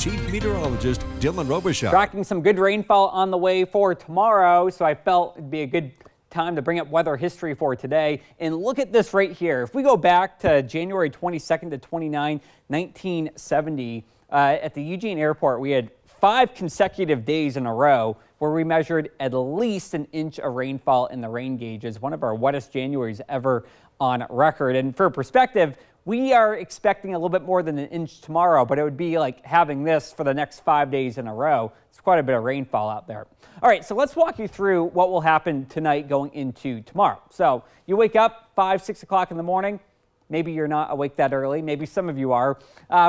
Chief Meteorologist Dylan Robichaud. Tracking some good rainfall on the way for tomorrow, so I felt it'd be a good time to bring up weather history for today. And look at this right here. If we go back to January 22nd to 29, 1970, at the Eugene Airport, we had 5 consecutive days in a row where we measured at least an inch of rainfall in the rain gauges, one of our wettest Januaries ever on record. And for perspective, we are expecting a little bit more than an inch tomorrow, but it would be like having this for the next 5 days in a row. It's quite a bit of rainfall out there. All right, so let's walk you through what will happen tonight going into tomorrow. So you wake up 5, 6 o'clock in the morning. Maybe you're not awake that early. Maybe some of you are.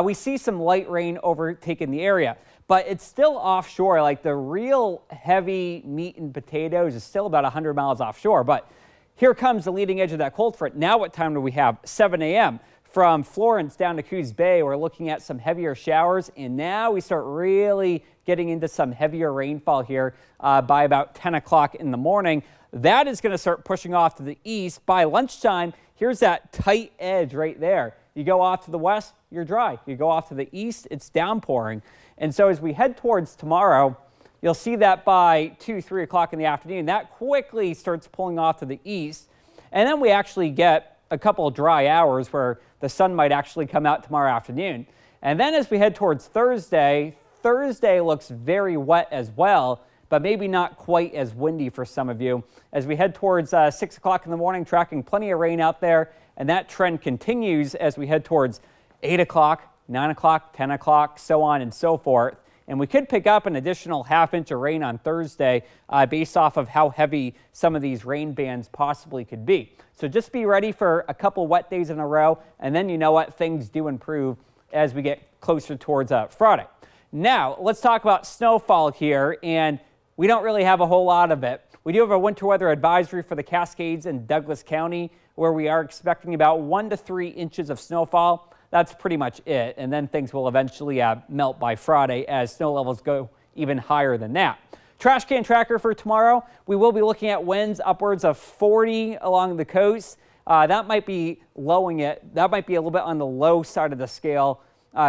We see some light rain overtaking the area, but it's still offshore. Like the real heavy meat and potatoes is still about 100 miles offshore. But here comes the leading edge of that cold front. Now what time do we have? 7 a.m. From Florence down to Coos Bay, we're looking at some heavier showers, and now we start really getting into some heavier rainfall here by about 10 o'clock in the morning. That is going to start pushing off to the east. By lunchtime, here's that tight edge right there. You go off to the west, you're dry. You go off to the east, it's downpouring. And so as we head towards tomorrow, you'll see that by 2, 3 o'clock in the afternoon, that quickly starts pulling off to the east. And then we actually get a couple of dry hours where the sun might actually come out tomorrow afternoon. And then as we head towards Thursday, Thursday looks very wet as well, but maybe not quite as windy for some of you. As we head towards 6 o'clock in the morning, tracking plenty of rain out there, and that trend continues as we head towards 8 o'clock, 9 o'clock, 10 o'clock, so on and so forth. And we could pick up an additional ½ inch of rain on Thursday based off of how heavy some of these rain bands possibly could be. So just be ready for a couple wet days in a row, and then you know what, things do improve as we get closer towards Friday. Now, let's talk about snowfall here, and we don't really have a whole lot of it. We do have a winter weather advisory for the Cascades in Douglas County, where we are expecting about 1 to 3 inches of snowfall. That's pretty much it, and then things will eventually melt by Friday as snow levels go even higher than that. Trash can tracker for tomorrow, we will be looking at winds upwards of 40 along the coast. That might be lowering it. That might be a little bit on the low side of the scale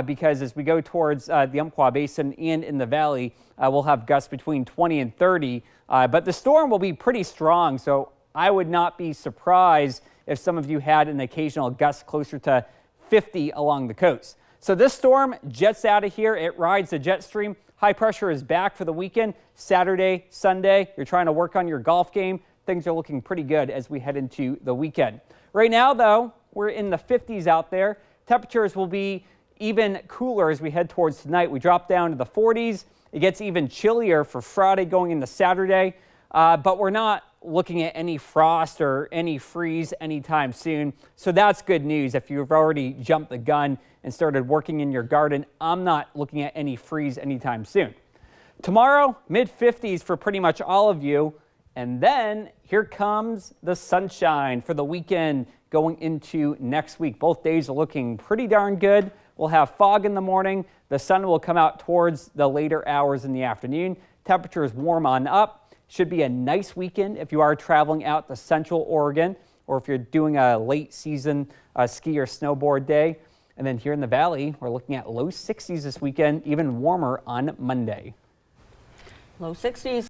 because as we go towards the Umpqua Basin and in the valley, we'll have gusts between 20 and 30. But the storm will be pretty strong, so I would not be surprised if some of you had an occasional gust closer to 50 along the coast. So this storm jets out of here. It rides the jet stream. High pressure is back for the weekend. Saturday, Sunday, you're trying to work on your golf game. Things are looking pretty good as we head into the weekend. Right now, though, we're in the 50s out there. Temperatures will be even cooler as we head towards tonight. We drop down to the 40s. It gets even chillier for Friday going into Saturday, but we're not looking at any frost or any freeze anytime soon. So that's good news. If you've already jumped the gun and started working in your garden, I'm not looking at any freeze anytime soon. Tomorrow, mid-50s for pretty much all of you. And then here comes the sunshine for the weekend going into next week. Both days are looking pretty darn good. We'll have fog in the morning. The sun will come out towards the later hours in the afternoon. Temperatures warm on up. Should be a nice weekend if you are traveling out to Central Oregon or if you're doing a late season ski or snowboard day. And then here in the valley, we're looking at low 60s this weekend, even warmer on Monday. Low 60s.